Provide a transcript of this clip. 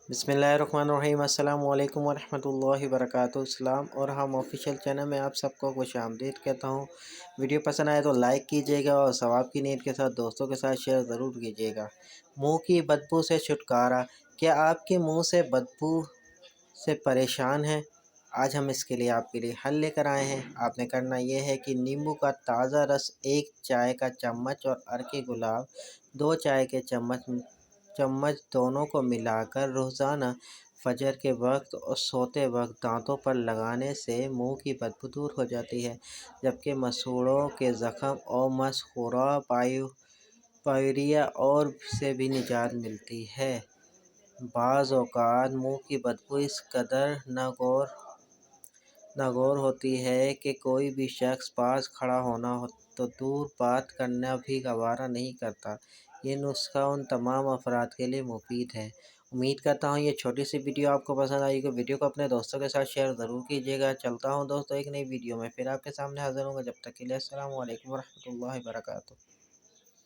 बिस्मिल्लाहिर्रहमानिर्रहीम अस्सलाम वालेकुम वरहमतुल्लाहि वबरकातुहू। सलाम और हम ऑफिशियल चैनल में आप सबको खुश आमदीद कहता हूँ। वीडियो पसंद आए तो लाइक कीजिएगा और सवाब की नीयत के साथ दोस्तों के साथ शेयर ज़रूर कीजिएगा। मुंह की बदबू से छुटकारा। क्या आपके मुंह से बदबू से परेशान हैं? आज हम इसके लिए आपके लिए हल लेकर आए हैं। आपने करना ये है कि नींबू का ताज़ा रस 1 चाय का चम्मच और अर्क गुलाब 2 चाय के चम्मच दोनों को मिलाकर रोज़ाना फजर के वक्त और सोते वक्त दांतों पर लगाने से मुंह की बदबू दूर हो जाती है, जबकि मसूड़ों के ज़ख़म और मसखुरा पायरिया और से भी निजात मिलती है। बाज़ औक़ात मुंह की बदबू इस कदर नागौर होती है कि कोई भी शख्स पास खड़ा होना हो तो दूर बात करना भी गवारा नहीं करता। ये नुस्खा उन तमाम अफराद के लिए मुफीद है। उम्मीद करता हूँ ये छोटी सी वीडियो आपको पसंद आएगी। वीडियो को अपने दोस्तों के साथ शेयर ज़रूर कीजिएगा। चलता हूँ दोस्तों एक नई वीडियो में फिर आपके सामने हाज़िर होंगे। जब तक के लिए अस्सलामु अलैकुम वरहमतुल्लाहि वबरकातुहू।